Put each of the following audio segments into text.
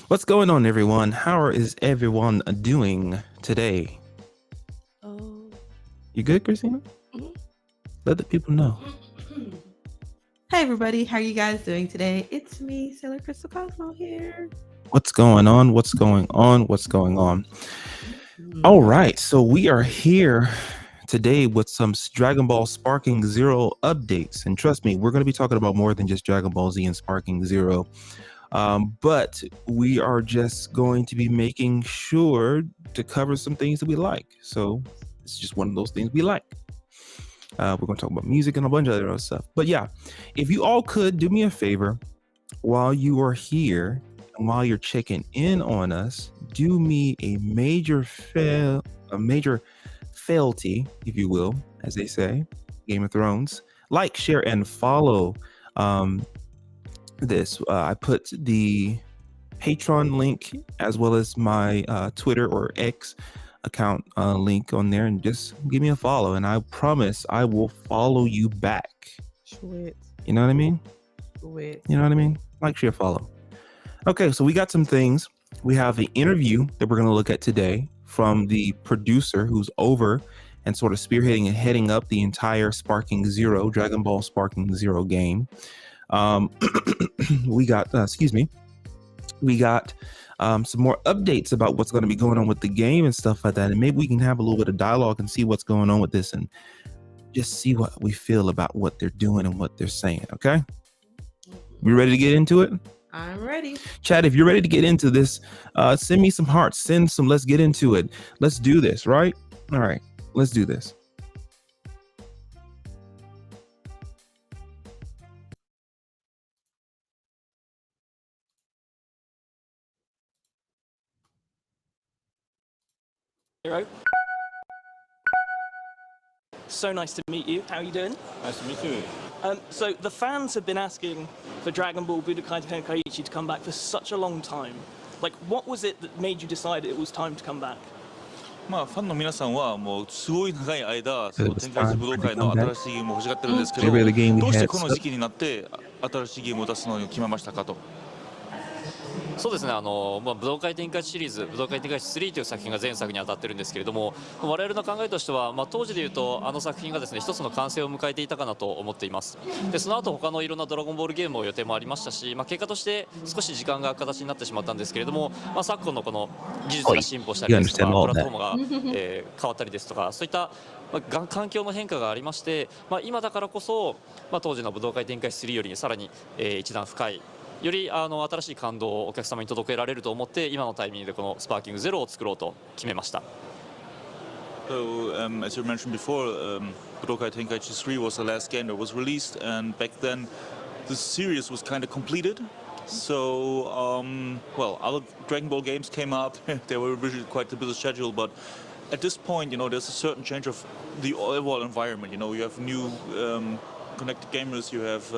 What's going on, everyone? How is everyone doing today? Oh. You good, Christina? Mhm. Let the people know. Hey everybody, how are you guys doing today? It's me, Sailor Crystal Cosmo here. What's going on? What's going on? What's going on? All right, so we are here today with some Dragon Ball Sparking Zero updates. And trust me, we're going to be talking about more than just Dragon Ball Z and Sparking Zero. But we are just going to be making sure to cover some things that we like. So it's just one of those things we like. We're going to talk about music and a bunch of other stuff. But yeah, if you all could do me a favor while you are here and while you're checking in on us, do me a major fealty, if you will, as they say, Game of Thrones. Like, share, and follow this. I put the Patreon link as well as my Twitter or X account link on there, and just give me a follow, and I promise I will follow you back. Sweet. You know what I mean? Sweet. You know what I mean? Like, share, follow. Okay, so we got some things. We have the interview that we're going to look at today from the producer who's over and sort of spearheading and heading up the entire Sparking Zero, Dragon Ball Sparking Zero game. We got, we got some more updates about what's going to be going on with the game and stuff like that. And maybe we can have a little bit of dialogue and see what's going on with this and just see what we feel about what they're doing and what they're saying. Okay. You ready to get into it? I'm ready. Chad, if you're ready to get into this, send me some hearts, send some, let's get into it. Let's do this, right? All right, let's do this. Hero. So nice to meet you. How are you doing? Nice to meet you. So the fans have been asking for Dragon Ball Budokai Tenkaichi to come back for such a long time. Like, what was it that made you decide it was time to come back? まあファンの皆さんはもうすごい長い間、そ It の was 天下一 time 武道 for 会 it to の come 新 back. しいゲームを欲しがってるんですけど、 Every other game we どうして had この時期になって新しいゲームを出すのに決めましたかと。そうですね、武道会展開シリーズ、武道会展開3という作品が前作に当たってるんですけれども、我々の考えとしては、当時でいうと、あの作品がですね、一つの完成を迎えていたかなと思っています。で、その後他のいろんなドラゴンボールゲームの予定もありましたし、結果として少し時間が形になってしまったんですけれども、昨今のこの技術が進歩したりですとか、 You understand all プラットフォームが、変わったりですとか、そういった、環境の変化がありまして、今だからこそ、当時の武道会展開3よりさらに、一段深い。より新しい感動をお客様に届けられると思って今のタイミングでこのスパーキングゼロを作ろうと決めました。 So, as you mentioned before, Budokai Tenkaichi 3 was the last game that was released, and back then the series was kind of completed. So, well, other Dragon Ball games came up. They were originally quite a busy schedule, but at this point, you know, there's a certain change of the overall environment. You know, you have new connected gamers, you have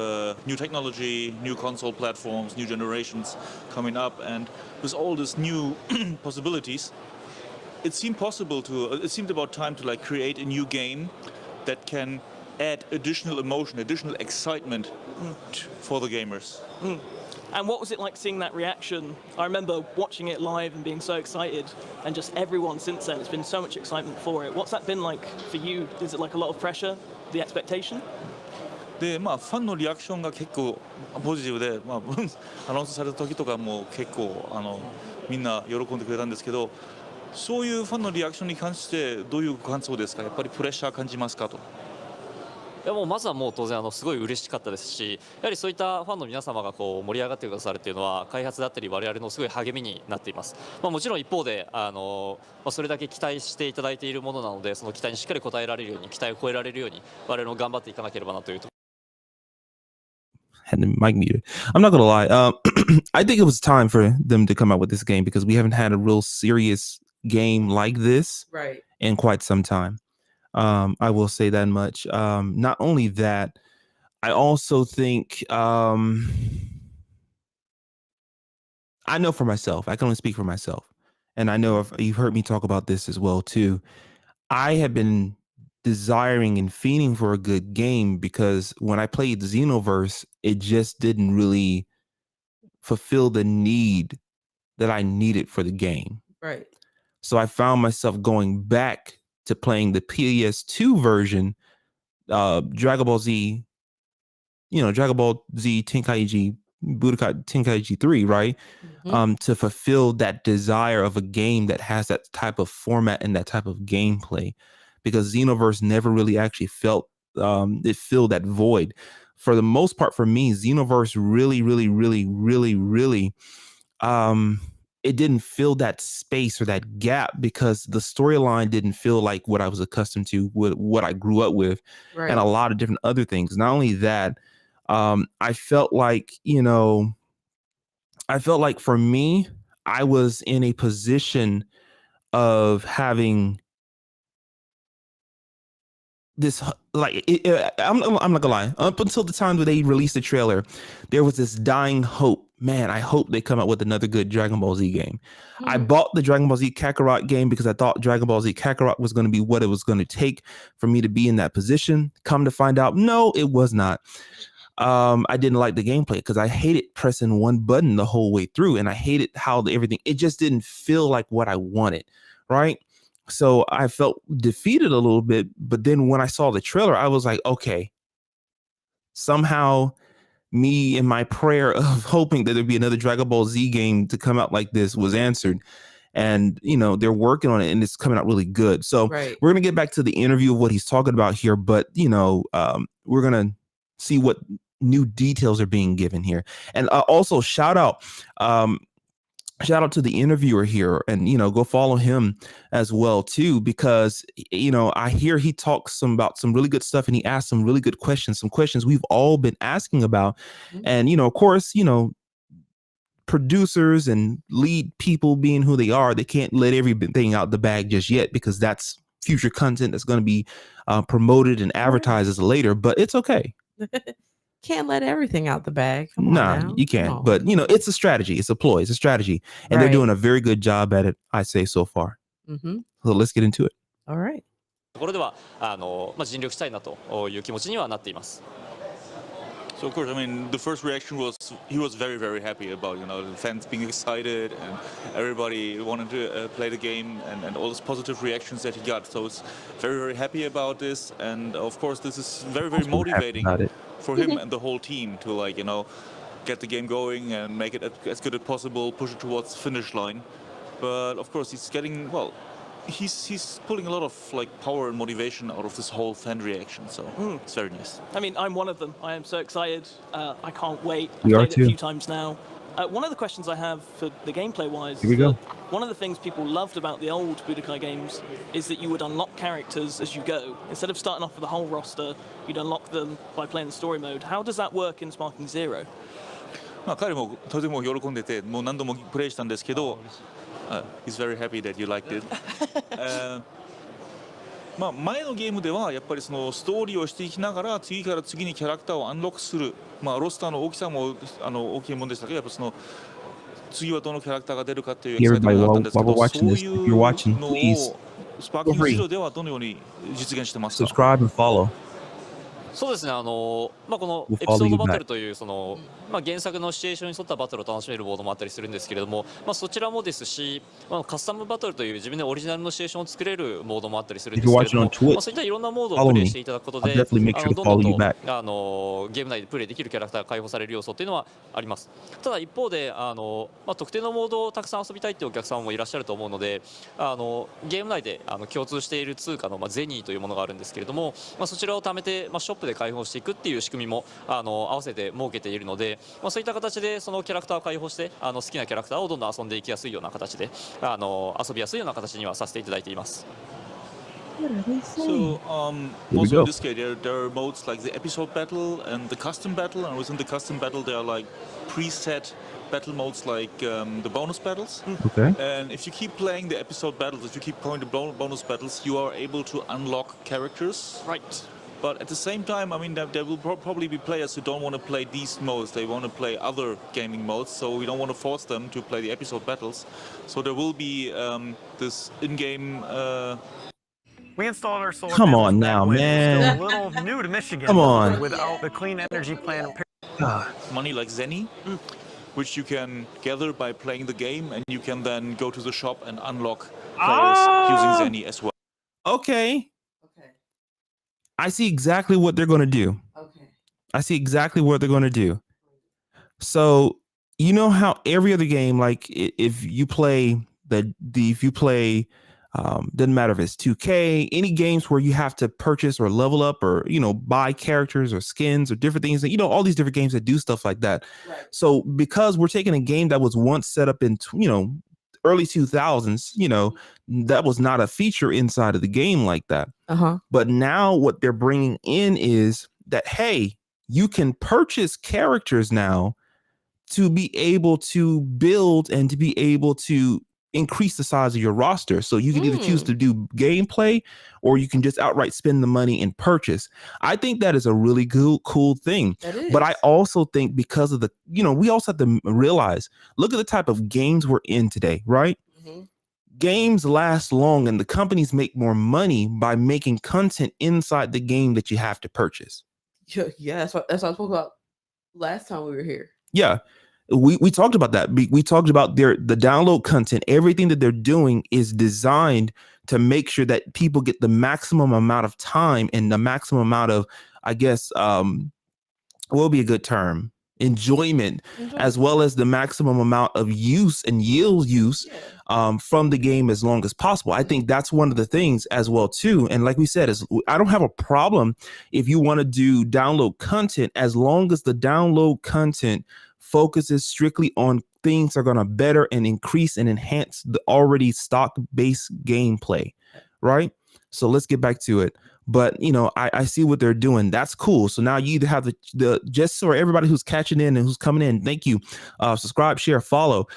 new technology, new console platforms, new generations coming up, and with all these new possibilities, it seemed about time to like create a new game that can add additional emotion, additional excitement for the gamers. And what was it like seeing that reaction? I remember watching it live and being so excited, and just everyone since then, it's been so much excitement for it. What's that been like for you? Is it like a lot of pressure, the expectation? でファンのリアクションが結構ポジティブで、アナウンスされた時とかも結構みんな喜んでくれたんですけど、そういうファンのリアクションに関してどういう感想ですか？やっぱりプレッシャー感じますかと。いやもうまずはもう当然すごい嬉しかったですし、やはりそういったファンの皆様がこう盛り上がってくださるっていうのは開発だったり我々のすごい励みになっています。もちろん一方でそれだけ期待していただいているものなので、その期待にしっかり応えられるように、期待を超えられるように我々も頑張っていかなければなというと。 Had the mic muted. I'm not gonna lie. I think it was time for them to come out with this game because we haven't had a real serious game like this in quite some time. I will say that much. Not only that, I also think I know for myself. I can only speak for myself, and I know if you've heard me talk about this as well too. I have been desiring and fiending for a good game because when I played Xenoverse, it just didn't really fulfill the need that I needed for the game. Right. So I found myself going back to playing the PS2 version, Dragon Ball Z, Dragon Ball Z Tenkaichi Budokai Tenkaichi 3, right? To fulfill that desire of a game that has that type of format and that type of gameplay, because Xenoverse never really actually felt it filled that void. For the most part, for me, Xenoverse really, it didn't fill that space or that gap, because the storyline didn't feel like what I was accustomed to, what I grew up with, Right. and a lot of different other things. Not only that, I felt like, for me, I was in a position of having this, I'm not gonna lie, up until the time where they released the trailer, there was this dying hope. Man, I hope they come out with another good Dragon Ball Z game. I bought the Dragon Ball Z Kakarot game because I thought Dragon Ball Z Kakarot was going to be what it was going to take for me to be in that position. Come to find out, no, it was not. I didn't like the gameplay because I hated pressing one button the whole way through, and I hated how it just didn't feel like what I wanted, right? So I felt defeated a little bit, but then when I saw the trailer, I was like, okay, somehow me and my prayer of hoping that there'd be another Dragon Ball Z game to come out like this was answered. And, they're working on it, and it's coming out really good. So Right. we're going to get back to the interview of what he's talking about here, but, we're going to see what new details are being given here. And also shout out to the interviewer here, and go follow him as well too, because I hear he talks about some really good stuff, and he asks some really good questions, some questions we've all been asking about. And of course, producers and lead people being who they are, they can't let everything out the bag just yet, because that's future content that's going to be promoted and advertised as later. But it's okay. Can't let everything out the bag. Come on Nah, now. you can't. Come on. But it's a strategy. It's a ploy. It's a strategy, and they're Right. doing a very good job at it, I say, so far. Mhm. So let's get into it. All right. ところでは尽力したいなという気持ちにはなっています。 So of course, I mean, the first reaction was he was very, very happy about the fans being excited and everybody wanted to play the game, and all those positive reactions that he got. So it's very, very happy about this, and of course, this is very, very motivating for him and the whole team to get the game going and make it as good as possible, push it towards the finish line. But of course, he's getting he's pulling a lot of power and motivation out of this whole fan reaction, so it's very nice. I mean, I'm one of them. I am so excited. I can't wait. We I've are played it too. a few times now. One of the questions I have for the gameplay-wise, Here we go. one of the things people loved about the old Budokai games is that you would unlock characters as you go. Instead of starting off with a whole roster, you'd unlock them by playing the story mode. How does that work in Sparking Zero? 彼もとても喜んでて、もう何度もプレイしたんですけど、he's very happy that you liked it. 前のゲームではやっぱりそのストーリーをしていきながら次から次にキャラクターをアンロックする、ロスターの大きさも大きいもんでしたけど、やっぱその次はどのキャラクターが出るかっていうエキサイトメントがあったんですけど、そういうのをスパーキングゼロではどのように実現してますか？ Subscribe and follow. そうですね、このエピソードバトルという原作のシチュエーションに沿ったバトルを楽しめるボードもあったりするんですけれども、そちらもですし、カスタムバトルという自分でオリジナルのシチュエーションを作れるモードもあったりするんですけれども、そういったいろんなモードをプレイしていただくことで、どんどんとゲーム内でプレイできるキャラクターが解放される要素っていうのはあります。ただ一方で特定のモードをたくさん遊びたいっていうお客様もいらっしゃると思うので、ゲーム内で共通している通貨のゼニーというものがあるんですけれども、そちらを貯めてショップで開放していくっていう仕組みも合わせて設けているので、そういった形でそのキャラクターを開放して好きなキャラクターをどんどん遊んでいきやすいような形で遊びやすいような形にはさせていただいています。So also in this case there are modes like the episode battle and the custom battle, and within the custom battle there are preset battle modes like the bonus battles. Okay. And if you keep playing the episode battles, if you keep playing the bonus battles, you are able to unlock characters. Right. But at the same time, I mean, there will probably be players who don't want to play these modes. They want to play other gaming modes, so we don't want to force them to play the episode battles. So there will be this in-game... We installed our solar Come panels on back now, when it was man. still a little new to Michigan. Come on. Without the clean energy plan. money like Zenny. which you can gather by playing the game, and you can then go to the shop and unlock players using Zenny as well. Okay. Okay. I see exactly what they're going to do. Okay. I see exactly what they're going to do. So, you know how every other game, like if you play doesn't matter if it's 2K, any games where you have to purchase or level up or, buy characters or skins or different things, all these different games that do stuff like that. Right. So because we're taking a game that was once set up in, early 2000s, that was not a feature inside of the game like that. But now what they're bringing in is that, hey, you can purchase characters now to be able to build and to be able to increase the size of your roster. So you can either choose to do gameplay or you can just outright spend the money and purchase. I think that is a really cool thing. But I also think because of we also have to realize, look at the type of games we're in today, right? Games last long and the companies make more money by making content inside the game that you have to purchase. Yeah, that's what I spoke about last time we were here. Yeah. We talked about that. We talked about the download content. Everything that they're doing is designed to make sure that people get the maximum amount of time and the maximum amount of, I guess, what will be a good term? Enjoyment, as well as the maximum amount of use and yield use from the game as long as possible. I think that's one of the things as well too. And like we said, I don't have a problem if you want to do download content as long as the download content focuses strictly on things that are going to better and increase and enhance the already stock-based gameplay, right? So let's get back to it. But, I see what they're doing. That's cool. So now you either have the just so everybody who's catching in and who's coming in, thank you. Subscribe, share, follow.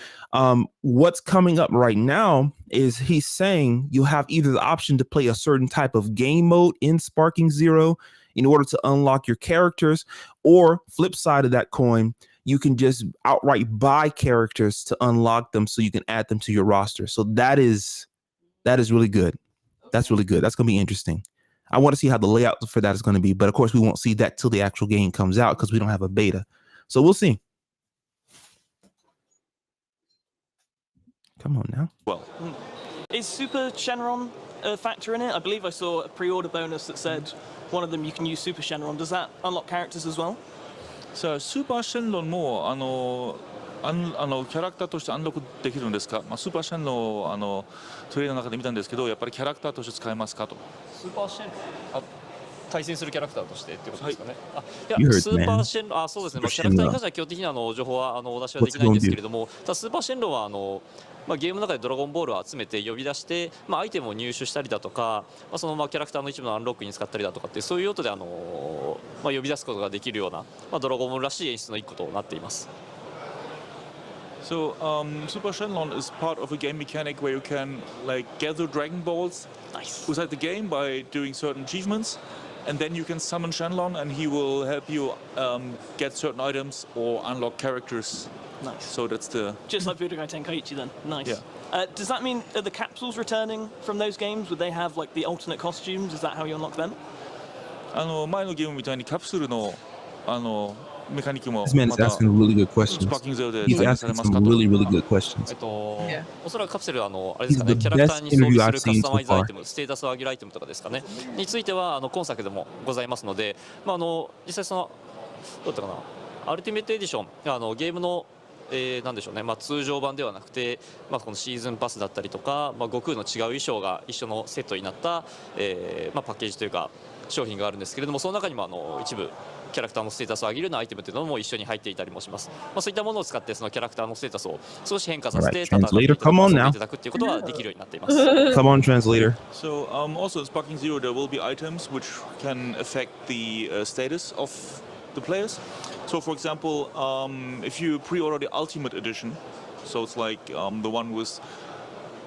What's coming up right now is he's saying you'll have either the option to play a certain type of game mode in Sparking Zero in order to unlock your characters, or flip side of that coin, you can just outright buy characters to unlock them so you can add them to your roster. So that is really good. That's really good. That's going to be interesting. I want to see how the layout for that is going to be. But of course, we won't see that till the actual game comes out because we don't have a beta. So we'll see. Come on now. Well, is Super Shenron a factor in it? I believe I saw a pre-order bonus that said one of them you can use Super Shenron. Does that unlock characters as well? さあスーパーシェンロンもキャラクターとしてアンロックできるんですか、スーパーシェンロンをトレーラーの中で見たんですけど、やっぱりキャラクターとして使えますかと。スーパーシェンロン対戦するキャラクターとしてってことですかね。You heard, スーパーシェンロン、そうですね。キャラクターに関しては基本的に情報はお出しはできないんですけれども、ただスーパーシェンロンはゲームの中でドラゴンボールを集めて呼び出して、アイテムを入手したりだとか、そのキャラクターの一部のアンロックに使ったりだとかってそういう用途で呼び出すことができるような、ドラゴンボールらしい演出の一個となっています。So Super Shenlong is part of a game mechanic where you can gather Dragon Balls inside the game by doing certain achievements, and then you can summon Shenlong and he will help you get certain items or unlock characters. Nice. So that's just like Budokai Tenkaichi then. Nice. Yeah. Does that mean are the capsules returning from those games? Would they have the alternate costumes? Is that how you unlock them? 前のゲームみたいにカプセルのメカニックも This man is また asking really good questions. スパーキングゼロで He's 再現さ asking れますか some と。 really, really good questions. おそらくカプセルはあれですかね、 He's the キャラクターに装備 best す interview る I've カ seen スタマイズ so ア far. イテム、ステータスを上げるアイテムとかですかね、については今作でもございますので、実際どうだったかな、アルティメットエディション、ゲームのなんでしょうね、通常版ではなくて、このシーズンパスだったりとか、悟空の違う衣装が一緒のセットになった、パッケージというか商品があるんですけれども、その中にも一部キャラクターのステータスを上げるようなアイテムというのも一緒に入っていたりもします。そういったものを使ってそのキャラクターのステータスを少し変化させて Alright, translator, come on now. いただくっていうことはできるようになっています。 Come on, translator. So also in Sparking Zero there will be items which can affect the status of the players. So for example, if you pre-order the Ultimate Edition, so it's the one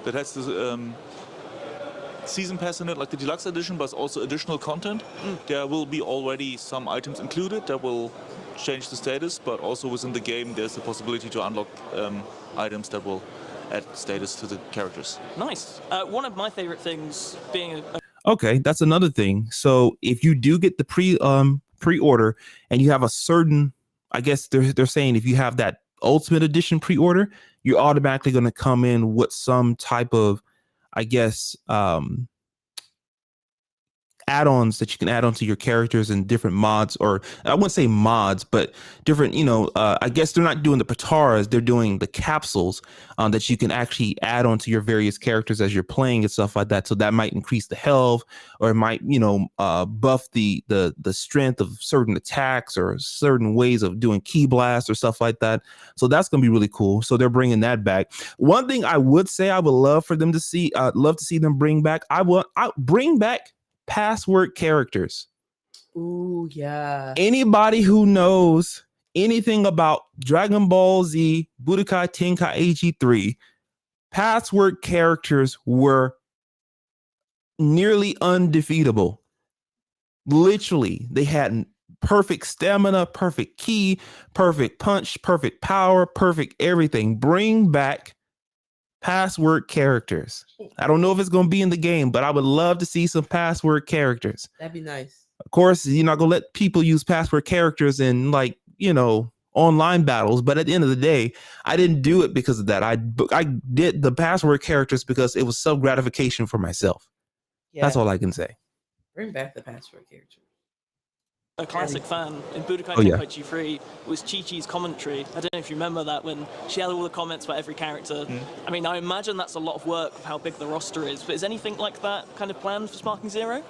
that has the season pass in it, like the deluxe edition, but also additional content. There will be already some items included that will change the status, but also within the game there's the possibility to unlock items that will add status to the characters. Nice. One of my favorite things being a Okay, that's another thing. So if you do get the pre-order and you have a certain, I guess they're saying if you have that Ultimate Edition pre-order, you're automatically going to come in with some type of, I guess, add-ons that you can add on to your characters and different mods, or I wouldn't say mods, but different, I guess they're not doing the Pataras, they're doing the capsules that you can actually add on to your various characters as you're playing and stuff like that. So that might increase the health, or it might, buff the strength of certain attacks or certain ways of doing key blasts or stuff like that. So that's going to be really cool. So they're bringing that back. One thing I would say I would love for them to see, love to see them bring back, I bring back password characters. Ooh, yeah. Anybody who knows anything about Dragon Ball Z Budokai Tenkaichi 3, password characters were nearly undefeatable. Literally, they had perfect stamina, perfect ki, perfect punch, perfect power, perfect everything. Bring back password characters. I don't know if it's going to be in the game, but I would love to see some password characters. That'd be nice. Of course, you're not going to let people use password characters in, like, online battles, but at the end of the day, I didn't do it because of that. I did the password characters because it was self gratification for myself. Yeah. That's all I can say. Bring back the password character. A classic fan in Budokai Oh, yeah. Tenkaichi 3 was Chi-Chi's commentary. I don't know if you remember that, when she had all the comments about every character. I mean, I imagine that's a lot of work of how big the roster is, but is anything like that kind of planned for Sparking Zero?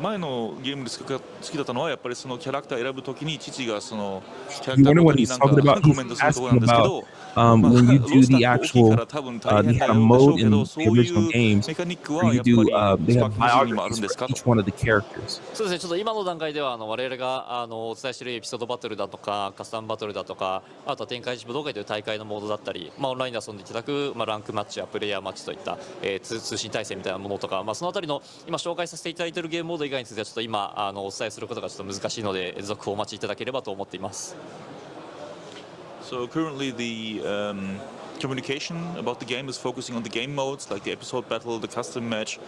前のゲームで好きだったのはやっぱりそのキャラクター選ぶときに父がそのキャラクター You wonder ご what とに he's なんか talking about? コ He's メントするところな asking んですけ about ど、 when you ロ do スタ the ーも大きい actual から多分大 they 変だ have よでしょ mode うけ in ど、 the そうい original う games メカニック where は you やっぱ do り they スパ have ーキング Zero にもあるん biographies で for すかと。 each one of the characters. そうですね、ちょっと今の段階では我々がお伝えしているエピソードバトルだとかカスタムバトルだとか、あとは天下一武道会という大会のモードだったり、オンラインで遊んでいただく、ランクマッチやプレイヤーマッチといった、通信対戦みたいなものとか、そのあたりの今紹介させていただいているゲームモード以外についてはちょっと今お伝えすることがちょっと難しいので、続報をお待ちいただければと思っています。So currently the communication about the game is focusing on the game modes like the episode battle, the custom match,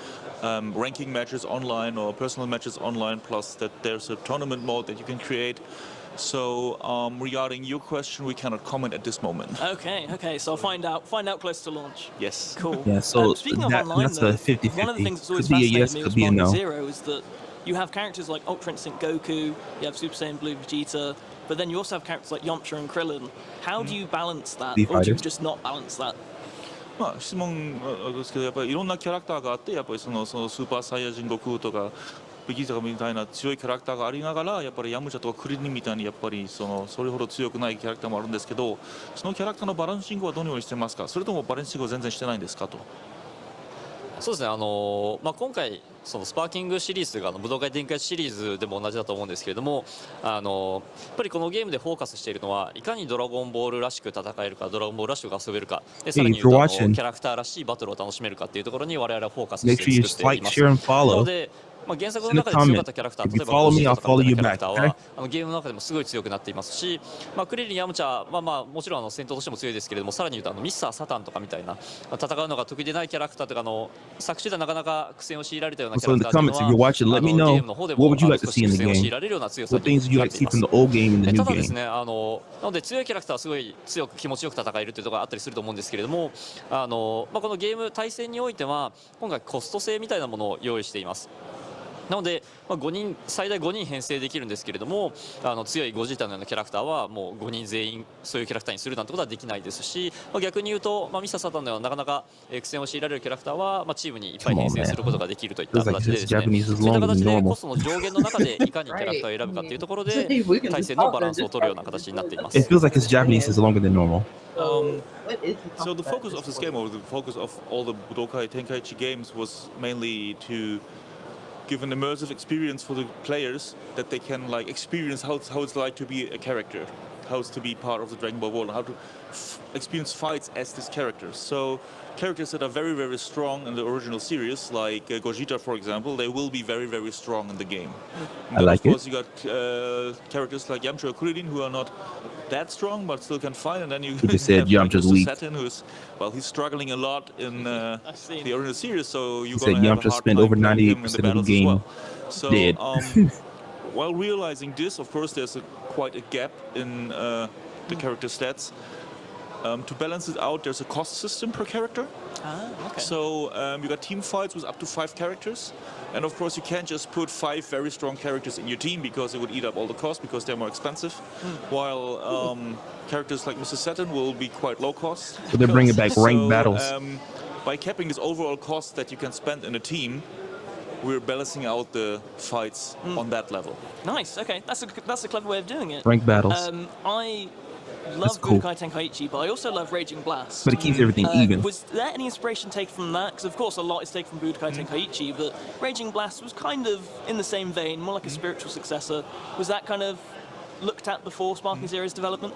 ranking matches online or personal matches online, plus that there's a tournament mode that you can create. So regarding your question, we cannot comment at this moment. Okay, so I'll find out close to launch. Yes. Cool. Yeah, so Speaking of that- online, that's though, a 50-50. one of the things that's always Could be a fascinated yes, me could with be a Sparking no. Zero is that you have characters like Ultra Instinct Goku, you have Super Saiyan Blue Vegeta, but then you also have characters like Yamcha and Krillin. How do you balance that, The or do you fighters. just not balance that? 質問ですけど、やっぱりいろんなキャラクターがあって、やっぱりそのスーパーサイヤ人悟空とかベジータみたいな強いキャラクターがありながら、やっぱりヤムチャとかクリリンみたいにやっぱりそれほど強くないキャラクターもあるんですけど、そのキャラクターのバランシングはどのようにしてますか？それともバランシングは全然してないんですかと。そうですね、今回そのスパーキングシリーズが武道会展開シリーズでも同じだと思うんですけれども、やっぱりこのゲームでフォーカスしているのはいかにドラゴンボールらしく戦えるか、ドラゴンボールらしく遊べるか、でさらに言うとキャラクターらしいバトルを楽しめるかっていうところに我々はフォーカス Make して sure you 作ってい like, ます。 share, and なの follow. で原作の中で強かったキャラクター、 If 例 you えば follow ゴジ me, ラ I'll とか follow みたい you なキャラ back. クター Okay? はゲームの中でもすごい強くなっていますし、クリリン、ヤムチャはもちろん戦闘としても強いですけれども、さらに言うとミスター・サタンとかみたいな戦うのが得意でないキャラクターとか作中ではなかなか苦戦を強いられたようなキャ So ラ in ク the ターという comments, の if you're は watching, let me ゲ know ームの方で what も would you like to 少 see し in 苦 the 戦を強い game? られるような強さ What に things would you な like っ to てい see ま from す。 the old game in the た new だです game? ね、なので強いキャラクターはすごい強く気持ちよく戦えるというところがあったりすると思うんですけれども、このゲーム対戦においては今回コスト制みたいなものを用意しています。なので、最大5人編成できるんですけれども、強いゴジータのようなキャラクターはもう5人全員そういうキャラクターにするなんてことはできないですし、逆に言うと、ミスター・サタンのようななかなか苦戦を強いられるキャラクターは、チームにいっぱい編成することができるといった形でですね、そういった形でコストの上限の中でいかにキャラクターを選ぶかというところで対戦のバランスを取るような形になっています。 It feels like his Japanese is longer than normal. What is he So talking the about? focus of this game, or the focus of all the Budokai Tenkaichi games, was mainly to give an immersive experience for the players that they can like experience how it's like to be a character, how it's to be part of the Dragon Ball world, how to experience fights as this character. So characters that are very, very strong in the original series, like Gogeta, for example, they will be very, very strong in the game. And I then, like of course, you got characters like Yamcha or Kuririn who are not that strong but still can fight, and then you just said have, like, Yamcha's Mr. weak. Saturn, who's he's struggling a lot in I've seen the original series, so you're said gonna have a Yamcha hard spent time over playing him in 98% the of the battles as game well. So dead. while realizing this, of course, there's quite a gap in the character stats. To balance it out, there's a cost system per character. Okay. So you got team fights with up to 5 characters. And of course, you can't just put 5 very strong characters in your team because it would eat up all the cost because they're more expensive. While characters like Mr. Saturn will be quite low cost. So they're bringing back ranked So, battles. By capping this overall cost that you can spend in a team, we're balancing out the fights on that level. Nice. Okay, that's a clever way of doing it. Ranked battles. I love cool. Budokai Tenkaichi, but I also love Raging Blast. But it keeps everything even. Was there any inspiration taken from that? Because of course a lot is taken from Budokai Tenkaichi, but Raging Blast was kind of in the same vein, more like a spiritual successor. Was that kind of looked at before Sparking Zero's development?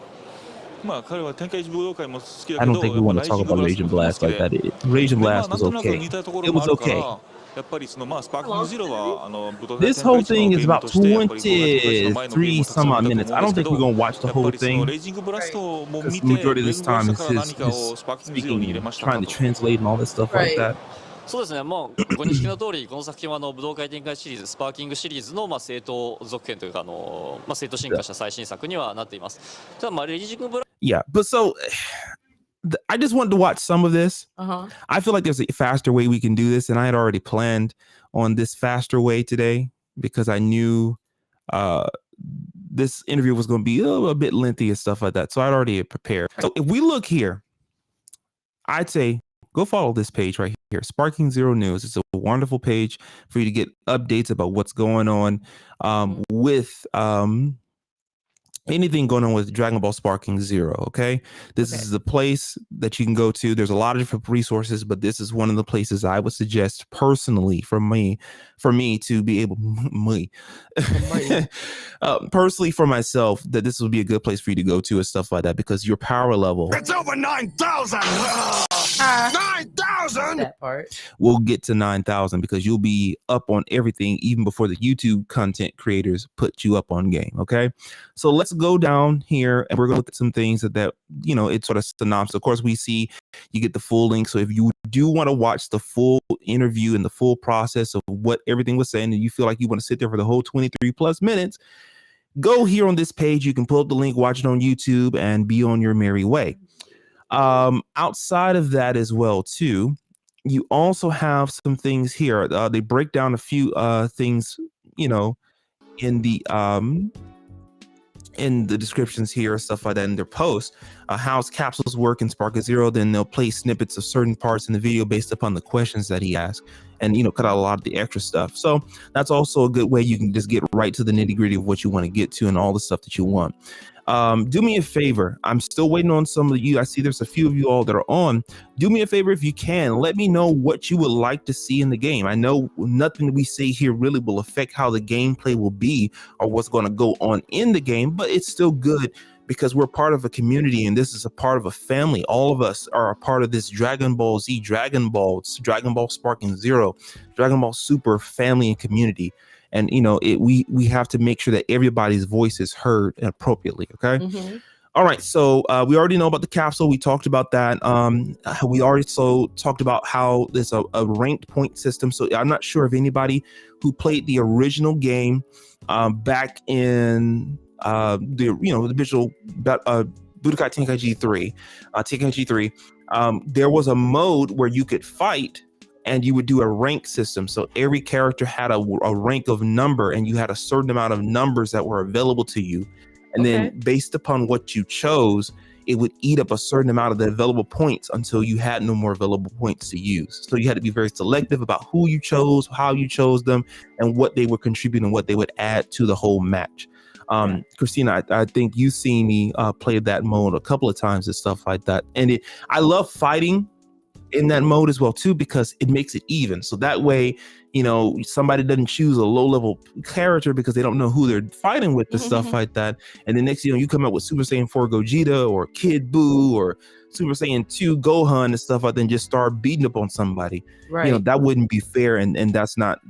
まあ彼は天下一武道会も好きだ I け don't ど、 think we want to talk about Raging Blast like that. Raging まあ Blast なん was となく okay. 似たとこ It ろもあ was るから okay. やっぱりそのまあスパーキングゼロは武道会 This whole 天下一の thing is ゲーム about としてやっぱり5月の前のゲーム 23 もたくさん some あ odd ると思うん minutes. です I don't け think ど we're gonna watch the やっぱ whole りその thing レイジングブラストも見 because て majority of レイ this ジングブラ time ス is トから何かを his スパーキングゼロに入れ speaking, ましたか trying to と translate and all this stuff like that. そうですね、もうご認識の通り、この作品は武道会展開シリーズ、スパーキングシリーズの正当続編というか、正当進化した最新作にはなっています。ただ、レイジングブラ Yeah, but so I just wanted to watch some of this. Uh-huh. I feel like there's a faster way we can do this, and I had already planned on this faster way today because I knew this interview was going to be a bit lengthy and stuff like that. So I'd already prepared. So if we look here, I'd say go follow this page right here, Sparking Zero News. It's a wonderful page for you to get updates about what's going on with anything going on with Dragon Ball Sparking Zero. Okay, this is the place that you can go to. There's a lot of different resources, but this is one of the places I would suggest personally for me to be able personally for myself that this would be a good place for you to go to and stuff like that because your power level It's over 9,000! 9,000! That part. will get to 9,000 because you'll be up on everything even before the YouTube content creators put you up on game. Okay, so let's go down here and we're gonna look at some things that you know, it's sort of synopsis. Of course, we see you get the full link. So if you do want to watch the full interview and the full process of what everything was saying, and you feel like you want to sit there for the whole 23 plus minutes, go here on this page. You can pull up the link, watch it on YouTube, and be on your merry way. Outside of that as well, too, you also have some things here. They break down a few things, you know, in the descriptions here, stuff like that in their posts, how's capsules work in Sparking Zero. Then they'll play snippets of certain parts in the video based upon the questions that he asked, and you know, cut out a lot of the extra stuff. So that's also a good way you can just get right to the nitty gritty of what you want to get to and all the stuff that you want. Do me a favor. I'm still waiting on some of you. I see there's a few of you all that are on. Do me a favor if you can. Let me know what you would like to see in the game. I know nothing we say here really will affect how the gameplay will be or what's going to go on in the game, but it's still good because we're part of a community and this is a part of a family. All of us are a part of this Dragon Ball Z, Dragon Ball Sparking Zero, Dragon Ball Super family and community. And you know, we have to make sure that everybody's voice is heard appropriately. Okay. Mm-hmm. All right. So we already know about the capsule. We talked about that. We also talked about how there's a ranked point system. So I'm not sure if anybody who played the original game back in the visual Budokai Tenkaichi 3, Tenkaichi 3, there was a mode where you could fight and you would do a rank system. So every character had a rank of number and you had a certain amount of numbers that were available to you. And then based upon what you chose, it would eat up a certain amount of the available points until you had no more available points to use. So you had to be very selective about who you chose, how you chose them, and what they would contribute and what they would add to the whole match. Christina, I think you've seen me play that mode a couple of times and stuff like that. And I love fighting in that mode as well too, because it makes it even. So that way, you know, somebody doesn't choose a low level character because they don't know who they're fighting with and stuff like that. And then next, you know, you come up with Super Saiyan 4 Gogeta or Kid Buu or Super Saiyan 2 Gohan and stuff like that, and just start beating up on somebody. Right. You know, that wouldn't be fair, and that's not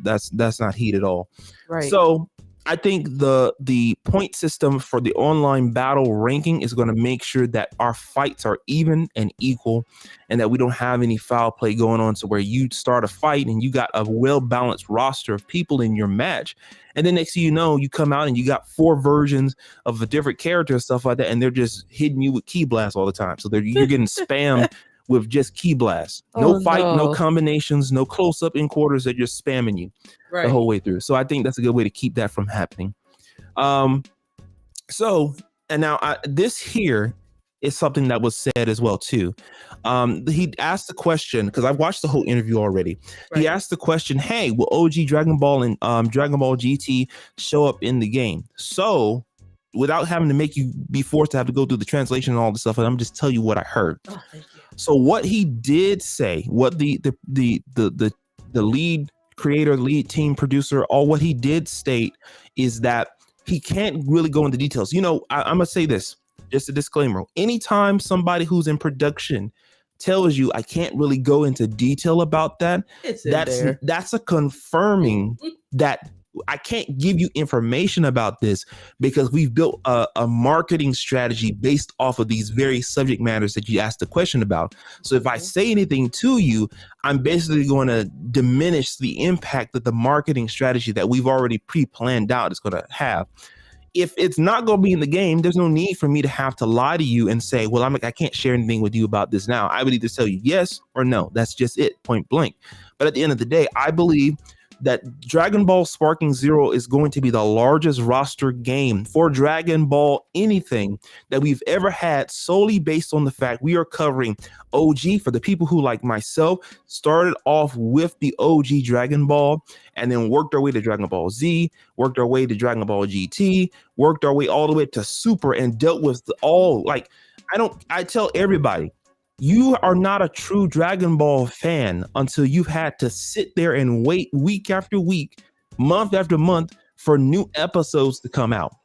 heat at all. Right. So I think the point system for the online battle ranking is going to make sure that our fights are even and equal, and that we don't have any foul play going on. So where you start a fight and you got a well balanced roster of people in your match, and then next thing you know, you come out and you got 4 versions of a different character and stuff like that, and they're just hitting you with key blasts all the time. So you're getting spammed with just key blasts. No Oh, fight, no no. combinations, no close up in quarters. They're just spamming you Right. the whole way through. So I think that's a good way to keep that from happening. So, and now this here is something that was said as well too. He asked the question, because I've watched the whole interview already. He Right. asked the question, hey, will OG Dragon Ball and Dragon Ball GT show up in the game? So without having to make you be forced to have to go through the translation and all this stuff, I'm just tell you what I heard. Oh, thank you. So what he did say, what the lead creator, lead team producer, all what he did state is that he can't really go into details. You know, I'm gonna say this, just a disclaimer. Anytime somebody who's in production tells you I can't really go into detail about that, It's in there. that's a confirming that I can't give you information about this, because we've built a marketing strategy based off of these very subject matters that you asked the question about. So if I say anything to you, I'm basically going to diminish the impact that the marketing strategy that we've already pre-planned out is going to have. If it's not going to be in the game, there's no need for me to have to lie to you and say, well, I can't share anything with you about this now. I would either tell you yes or no. That's just it, point blank. But at the end of the day, I believe that Dragon Ball Sparking Zero is going to be the largest roster game for Dragon Ball anything that we've ever had, solely based on the fact we are covering OG. For the people who, like myself, started off with the OG Dragon Ball and then worked our way to Dragon Ball Z, worked our way to Dragon Ball GT, worked our way all the way to Super, and dealt with I tell everybody, you are not a true Dragon Ball fan until you've had to sit there and wait week after week, month after month for new episodes to come out.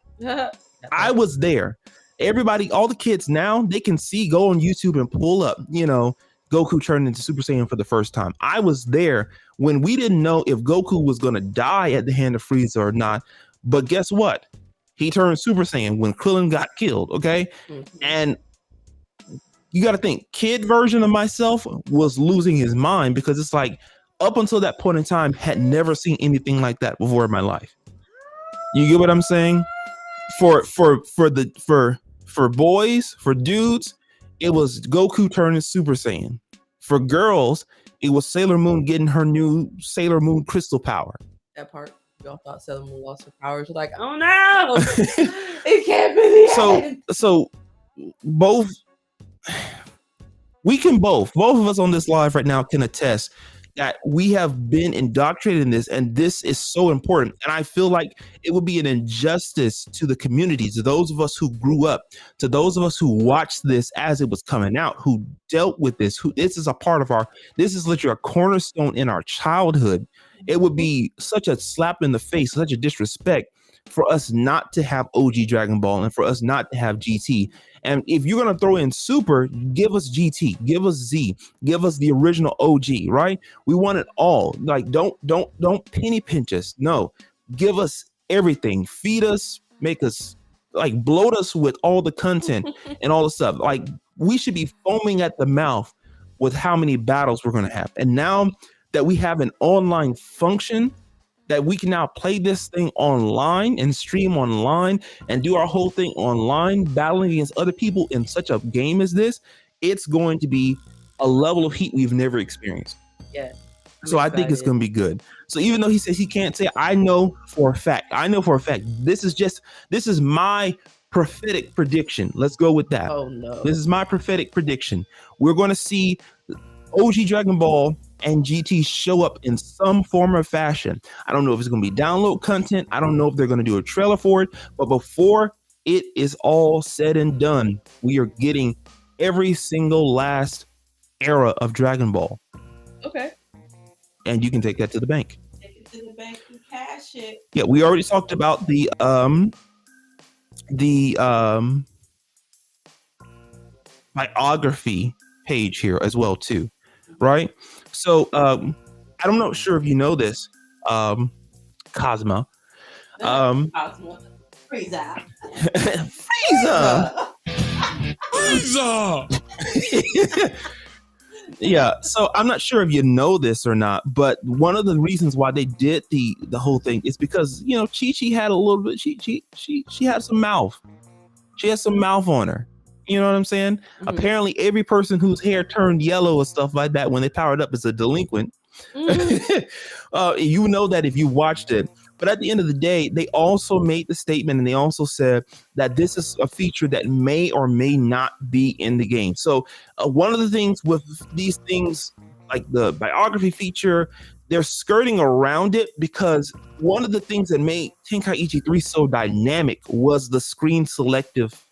I was there. Everybody, all the kids now, they can go on YouTube and pull up, Goku turned into Super Saiyan for the first time. I was there when we didn't know if Goku was going to die at the hand of Frieza or not. But guess what? He turned Super Saiyan when Krillin got killed, okay? And you got to think, kid version of myself was losing his mind, because it's like, up until that point in time, had never seen anything like that before in my life. You get what I'm saying? For boys, for dudes, it was Goku turning Super Saiyan. For girls, it was Sailor Moon getting her new Sailor Moon crystal power. That part, y'all thought Sailor Moon lost her powers. You're like, oh no, it can't be the end. So both of us on this live right now can attest that we have been indoctrinated in this, and this is so important. And I feel like it would be an injustice to the community, to those of us who grew up, to those of us who watched this as it was coming out, who dealt with this, this is literally a cornerstone in our childhood. It would be such a slap in the face, such a disrespect for us not to have OG Dragon Ball and for us not to have GT. And if you're going to throw in Super, give us GT, give us Z, give us the original OG, right? We want it all. Like, don't penny pinch us. No, give us everything. Feed us, make us, like, bloat us with all the content and all the stuff. Like, we should be foaming at the mouth with how many battles we're going to have. And now that we have an online function, that we can now play this thing online and stream online and do our whole thing online, battling against other people in such a game as this, it's going to be a level of heat we've never experienced. Yeah. So I think it's going to be good. So even though he says he can't say, I know for a fact, this is my prophetic prediction. Let's go with that. Oh no. This is my prophetic prediction. We're going to see OG Dragon Ball and GT show up in some form or fashion. I don't know if it's going to be download content. I don't know if they're going to do a trailer for it. But before it is all said and done, we are getting every single last era of Dragon Ball. Okay. And you can take that to the bank. Take it to the bank and cash it. Yeah, we already talked about the biography page here as well too, right? So I'm not sure if you know this, Cosmo. Cosmo. Frieza. Frieza. Yeah, so I'm not sure if you know this or not, but one of the reasons why they did the whole thing is because Chi-Chi had a little bit. She had some mouth. She had some mouth on her. You know what I'm saying? Mhm. Apparently, every person whose hair turned yellow or stuff like that when they powered up is a delinquent. Mhm. You know that if you watched it. But at the end of the day, they also made the statement and they also said that this is a feature that may or may not be in the game. So one of the things with these things, like the biography feature, they're skirting around it because one of the things that made Tenkaichi 3 so dynamic was the screen selective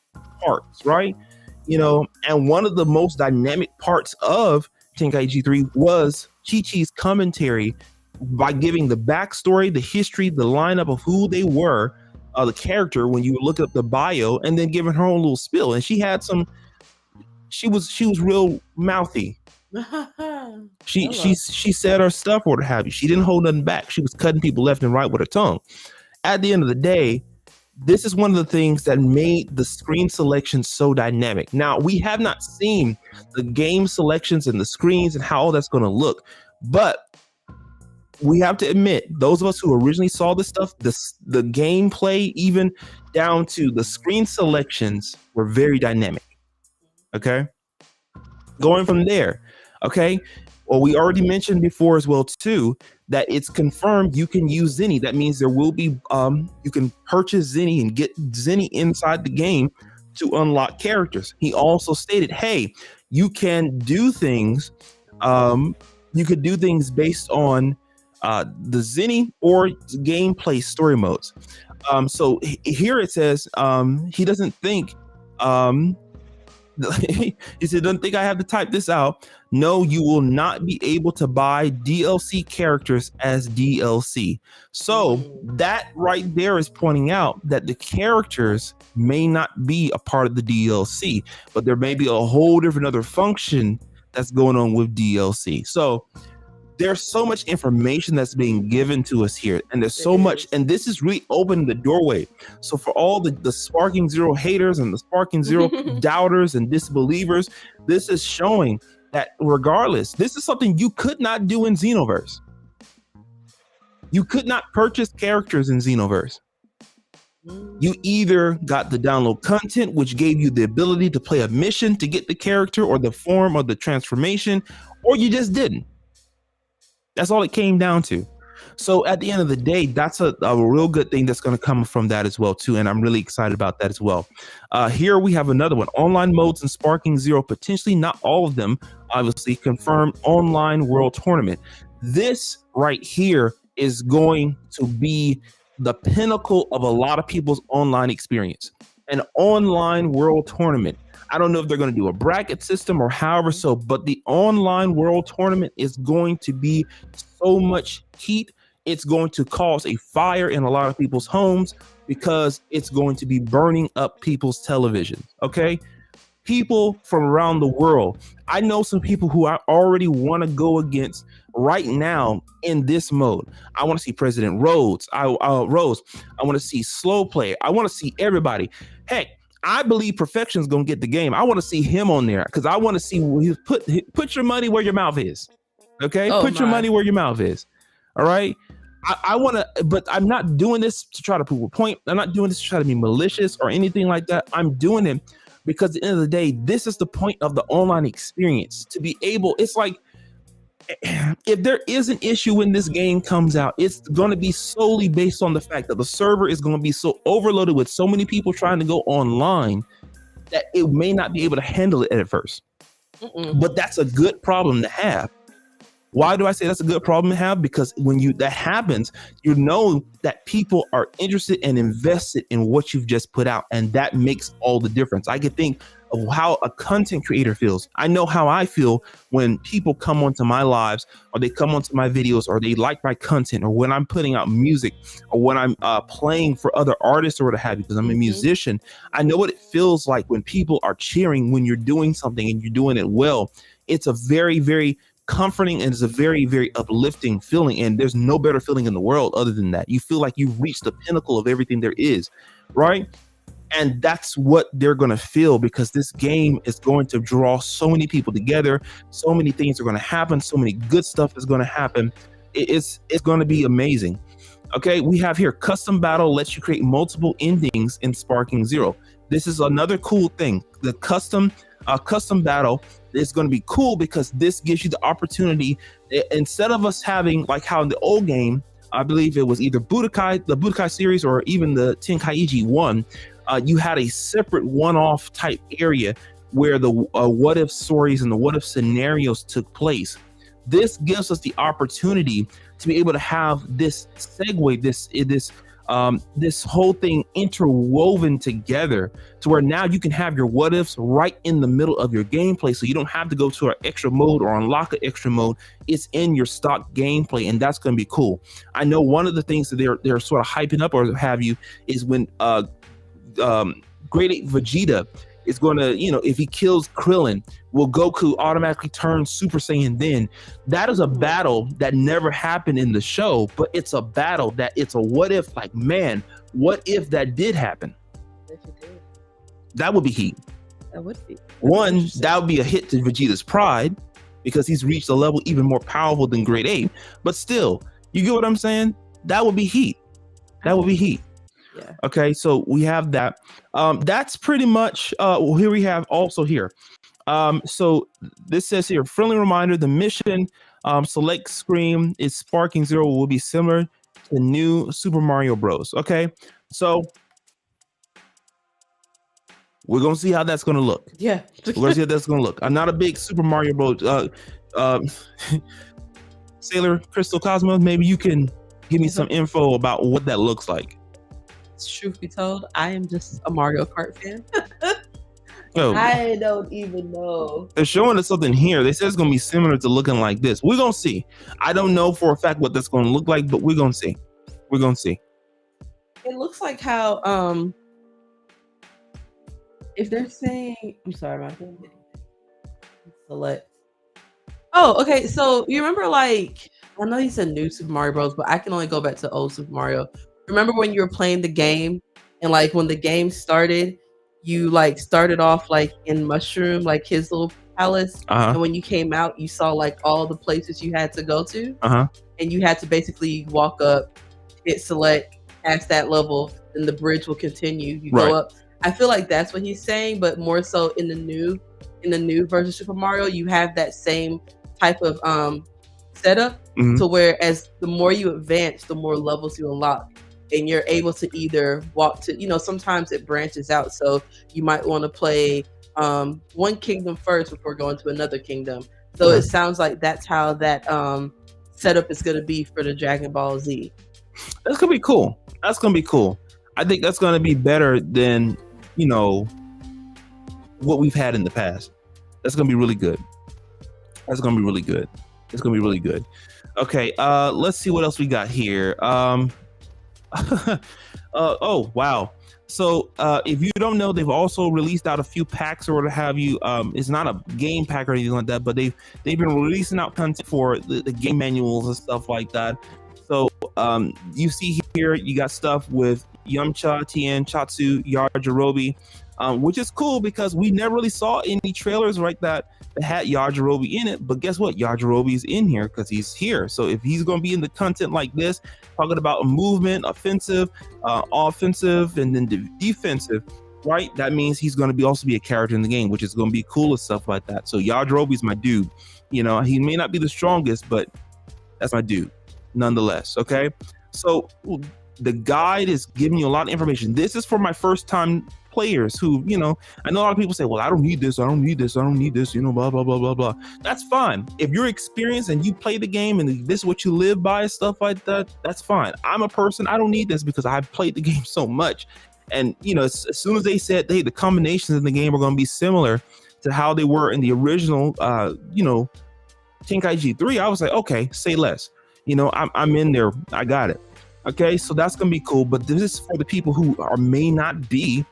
parts, right? And one of the most dynamic parts of Tenkaichi 3 was Chi-Chi's commentary by giving the backstory, the history, the lineup of who they were, the character when you look up the bio, and then giving her own little spill. And she was real mouthy. She said her stuff or what have you. She didn't hold nothing back. She was cutting people left and right with her tongue. At the end of the day, this is one of the things that made the screen selection so dynamic. Now, we have not seen the game selections and the screens and how all that's going to look, but we have to admit, those of us who originally saw this stuff, the gameplay, even down to the screen selections, were very dynamic. Okay? Going from there, okay? Well, we already mentioned before as well, too, that it's confirmed you can use Zenny. That means there will be, you can purchase Zenny and get Zenny inside the game to unlock characters. He also stated, hey, you can do things, you could do things based on the Zenny or gameplay story modes. So here it says he doesn't think he said, "Don't think I have to type this out. No, you will not be able to buy DLC characters as DLC." So that right there is pointing out that the characters may not be a part of the DLC, but there may be a whole different other function that's going on with DLC. So there's so much information that's being given to us here, and there's so much, and this is really opening the doorway. So for all the Sparking Zero haters and the Sparking Zero doubters and disbelievers, this is showing that regardless, this is something you could not do in Xenoverse. You could not purchase characters in Xenoverse. You either got the download content, which gave you the ability to play a mission to get the character or the form or the transformation, or you just didn't. That's all it came down to. So at the end of the day, that's a real good thing that's going to come from that as well, too. And I'm really excited about that as well. Here we have another one. Online modes in Sparking Zero, potentially not all of them, obviously, confirmed online world tournament. This right here is going to be the pinnacle of a lot of people's online experience. An online world tournament. I don't know if they're going to do a bracket system or however so, but the online world tournament is going to be so much heat. It's going to cause a fire in a lot of people's homes because it's going to be burning up people's televisions. Okay. People from around the world. I know some people who I already want to go against right now in this mode. I want to see President Rhodes. Rose. I want to see Slow Play. I want to see everybody. Heck, I believe Perfection's gonna get the game. I want to see him on there because I want to see put your money where your mouth is. Okay, put your money where your mouth is. All right. I want to, but I'm not doing this to try to prove a point. I'm not doing this to try to be malicious or anything like that. I'm doing it because at the end of the day, this is the point of the online experience to be able. It's like, if there is an issue when this game comes out, it's going to be solely based on the fact that the server is going to be so overloaded with so many people trying to go online that it may not be able to handle it at first. But that's a good problem to have. Why do I say that's a good problem to have? Because when that happens, you know that people are interested and invested in what you've just put out, and that makes all the difference. I can think of how a content creator feels. I know how I feel when people come onto my lives or they come onto my videos or they like my content or when I'm putting out music or when I'm playing for other artists or what have you, because I'm a musician. I know what it feels like when people are cheering when you're doing something and you're doing it well. It's a very, very comforting and it's a very, very uplifting feeling. And there's no better feeling in the world other than that. You feel like you've reached the pinnacle of everything there is, right? And that's what they're going to feel, because this game is going to draw so many people together. So many things are going to happen. So many good stuff is going to happen. It's going to be amazing. Okay, we have here custom battle lets you create multiple endings in Sparking Zero. This is another cool thing. The custom battle is going to be cool because this gives you the opportunity, instead of us having like how in the old game, I believe it was either the Budokai series or even the Tenkaichi 1, you had a separate one-off type area where the what if stories and the what if scenarios took place. This gives us the opportunity to be able to have this segue, this whole thing interwoven together to where now you can have your what ifs right in the middle of your gameplay, so you don't have to go to an extra mode or unlock an extra mode. It's in your stock gameplay, and that's going to be cool. I know one of the things that they're sort of hyping up or have you is when Grade 8 Vegeta is going to, if he kills Krillin, will Goku automatically turn Super Saiyan then? That is a battle that never happened in the show, but it's a battle that it's a what if, like, man, what if that did happen? That would be heat. That would be. One, that would be a hit to Vegeta's pride because he's reached a level even more powerful than Grade 8. But still, you get what I'm saying? That would be heat. That would be heat. Yeah. Okay, so we have that. That's pretty much here we have also here. So this says here, friendly reminder, the mission select screen is Sparking Zero will be similar to new Super Mario Bros. Okay, so we're gonna see how that's gonna look. Yeah. We're gonna see how that's gonna look. I'm not a big Super Mario Bros. Sailor Crystal Cosmo, maybe you can give me some info about what that looks like. Truth be told, I am just a Mario Kart fan. Oh, I don't even know. they're showing us something here. They said it's gonna be similar to looking like this. We're gonna see. I don't know for a fact what that's gonna look like, but we're gonna see. We're gonna see. It looks like how if they're saying, I'm sorry, my thing select. Oh, okay. So you remember, like, I know you said new Super Mario Bros, but I can only go back to old Super Mario. Remember when you were playing the game and like when the game started, you like started off like in Mushroom, like his little palace, and when you came out, you saw like all the places you had to go to, and you had to basically walk up, hit select, past that level, and the bridge will continue. You go up. I feel like that's what he's saying, but more so in the new version of Super Mario, you have that same type of setup, to where as the more you advance, the more levels you unlock. And you're able to either walk to, sometimes it branches out. So you might want to play one kingdom first before going to another kingdom. So it sounds like that's how that setup is going to be for the Dragon Ball Z. That's going to be cool. That's going to be cool. I think that's going to be better than, what we've had in the past. That's going to be really good. That's going to be really good. It's going to be really good. Okay, let's see what else we got here. Oh wow, so if you don't know, they've also released out a few packs or what have you. It's not a game pack or anything like that, but they've been releasing out content for the game manuals and stuff like that. So you see here you got stuff with Yamcha, Tien, Chatsu, Yajirobe, which is cool because we never really saw any trailers like that had Yajirobe in it. But guess what? Yajirobe is in here because he's here. So if he's going to be in the content like this, talking about a movement, offensive, offensive, and then defensive, right? That means he's going to also be a character in the game, which is going to be cool and stuff like that. So Yajirobe is my dude. He may not be the strongest, but that's my dude nonetheless. Okay. So the guide is giving you a lot of information. This is for my first time players who, I know a lot of people say, well, I don't need this, blah, blah, blah, blah, blah. That's fine. If you're experienced and you play the game and this is what you live by, stuff like that, that's fine. I'm a person, I don't need this because I've played the game so much. And, as soon as they said, hey, the combinations in the game are going to be similar to how they were in the original, Tenkaichi 3, I was like, okay, say less. I'm in there. I got it. Okay, so that's going to be cool. But this is for the people who may not be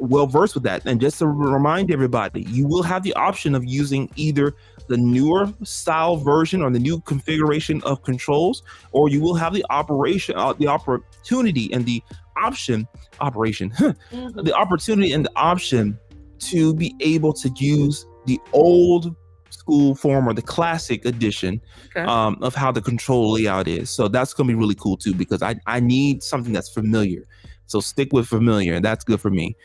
well versed with that. And just to remind everybody, you will have the option of using either the newer style version or the new configuration of controls, or you will have the opportunity and the option the opportunity and the option to be able to use the old school form or the classic edition of how the control layout is. So that's going to be really cool too, because I need something that's familiar. So stick with familiar, and that's good for me.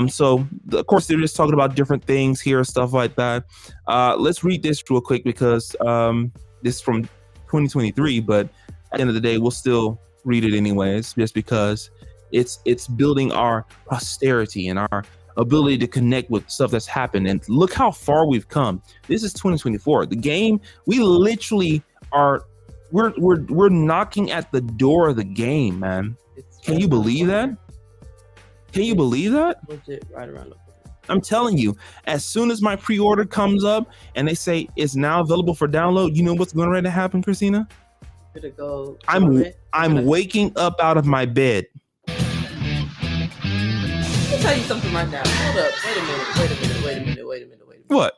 So of course they're just talking about different things here, stuff like that. Let's read this real quick because this is from 2023, but at the end of the day, we'll still read it anyways, just because it's building our posterity and our ability to connect with stuff that's happened. And look how far we've come. This is 2024. The game, we literally are, we're knocking at the door of the game, man. Can you believe that? Can you believe that? Legit right around the corner. I'm telling you, as soon as my pre-order comes up and they say it's now available for download, you know what's going to happen, Christina? Gonna go. I'm waking up out of my bed. Let me tell you something right now. Hold up. Wait a minute. What?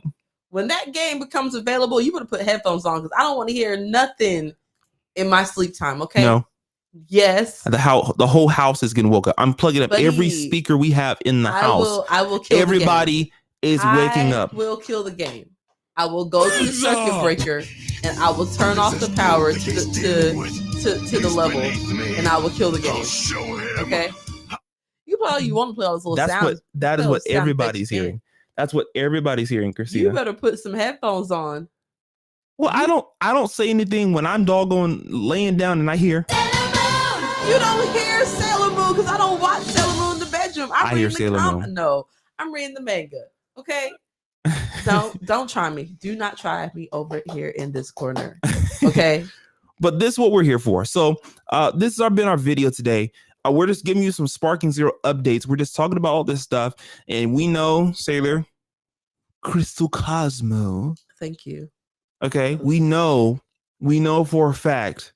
When that game becomes available, you better put headphones on because I don't want to hear nothing in my sleep time. Okay. No. Yes. The whole house is getting woke up. I'm plugging up every Buddy, speaker we have in the house. I will kill Everybody is waking up. I will kill the game. I will go to the circuit breaker and I will turn off the power to the level and I will kill the game. Okay. You probably want to play all those little sounds. That is what everybody's hearing. That's what everybody's hearing, Christina. You better put some headphones on. Well, I don't say anything when I'm doggone laying down and I hear. You don't hear Sailor Moon because I don't watch Sailor Moon in the bedroom. I hear Sailor Moon. No, I'm reading the manga. Okay. Don't try me. Do not try me over here in this corner. Okay. But this is what we're here for. So this has been our video today. We're just giving you some Sparking Zero updates. We're just talking about all this stuff. And we know, Sailor, Crystal Cosmo. Thank you. Okay. We know for a fact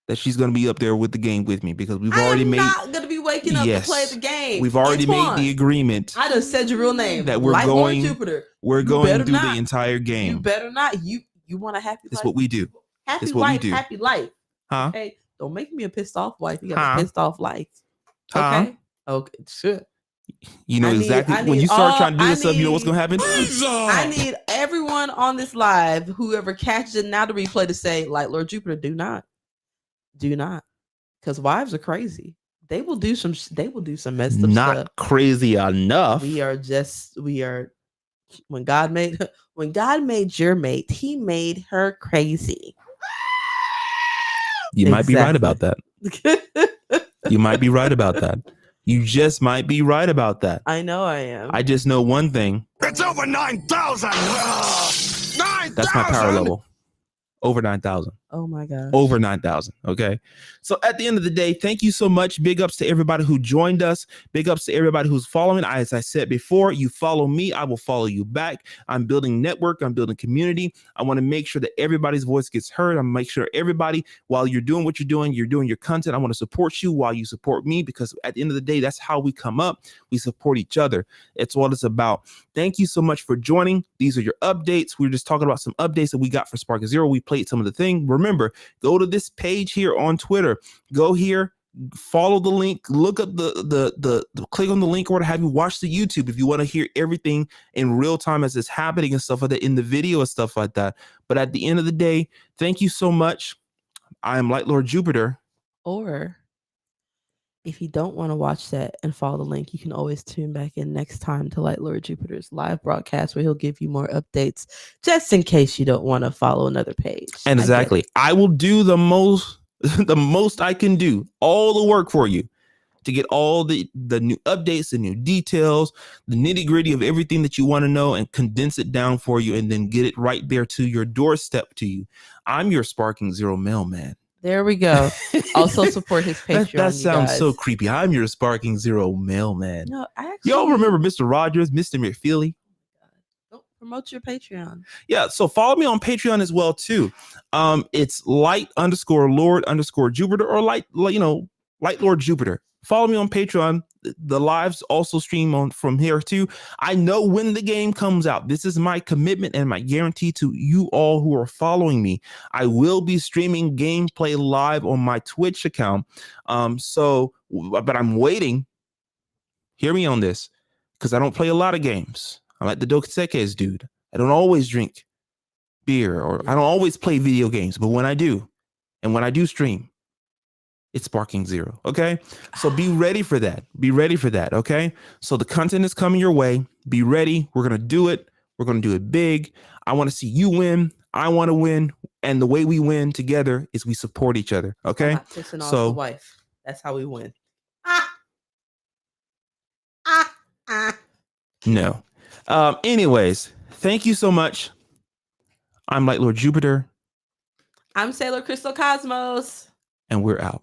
that she's going to be up there with the game with me because we've already made. I'm not going to be waking up to play the game. We've already made the agreement. I just said your real name. That we're going. Jupiter. We're going through the entire game. You better not. You want a happy life. That's what we do. Happy wife, happy life. Huh? Hey, don't make me a pissed off wife. You got a pissed off life. Okay. Okay. Sure. You know exactly when you start trying to do this stuff, you know what's gonna happen? I need everyone on this live, whoever catches it now to replay, to say, like Lord Jupiter, do not. Because wives are crazy. They will do some messed up Not stuff. Crazy enough. We are when God made your mate, he made her crazy. You might be right about that. You might be right about that. You just might be right about that. I know I am. I just know one thing. It's over 9,000. 9,000. That's my power level. Over 9,000. Oh my God. Over 9,000. Okay. So at the end of the day, thank you so much. Big ups to everybody who joined us. Big ups to everybody who's following. As I said before, you follow me, I will follow you back. I'm building network. I'm building community. I want to make sure that everybody's voice gets heard. I'm make sure everybody, while you're doing what you're doing your content. I want to support you while you support me, because at the end of the day, that's how we come up. We support each other. It's what it's about. Thank you so much for joining. These are your updates. We're just talking about some updates that we got for Sparking Zero. We played some of the thing. Remember, go to this page here on Twitter. Go here, follow the link, look up the click on the link, or to have you watch the YouTube if you want to hear everything in real time as it's happening and stuff like that in the video and stuff like that. But at the end of the day, thank you so much. I am Light Lord Jupiter. Or if you don't want to watch that and follow the link, you can always tune back in next time to Light Lord Jupiter's live broadcast, where he'll give you more updates, just in case you don't want to follow another page. And exactly, I will do the most I can do, all the work for you, to get all the new updates, the new details, the nitty gritty of everything that you want to know, and condense it down for you, and then get it right there to your doorstep to you. I'm your Sparking Zero mailman. There we go. Also support his Patreon. that sounds so creepy. I'm your Sparking Zero mailman. No, actually, y'all remember Mr. Rogers, Mr. McFeely? Don't promote your Patreon. Yeah, so follow me on Patreon as well too. It's Light_Lord_Jupiter, or Light Lord Jupiter. Follow me on Patreon. The lives also stream on from here too. I know when the game comes out. This is my commitment and my guarantee to you all who are following me. I will be streaming gameplay live on my Twitch account. But I'm waiting. Hear me on this, because I don't play a lot of games. I'm like the Dokitsekes dude. I don't always drink beer, or I don't always play video games, but when I do, and when I do stream, it's Sparking Zero. Okay. So be ready for that. Be ready for that. Okay. So the content is coming your way. Be ready. We're going to do it. We're going to do it big. I want to see you win. I want to win. And the way we win together is we support each other. Okay. I'm not pissing off So- the wife. That's how we win. No. Anyways, thank you so much. I'm Light Lord Jupiter, I'm Sailor Crystal Cosmos. and we're out.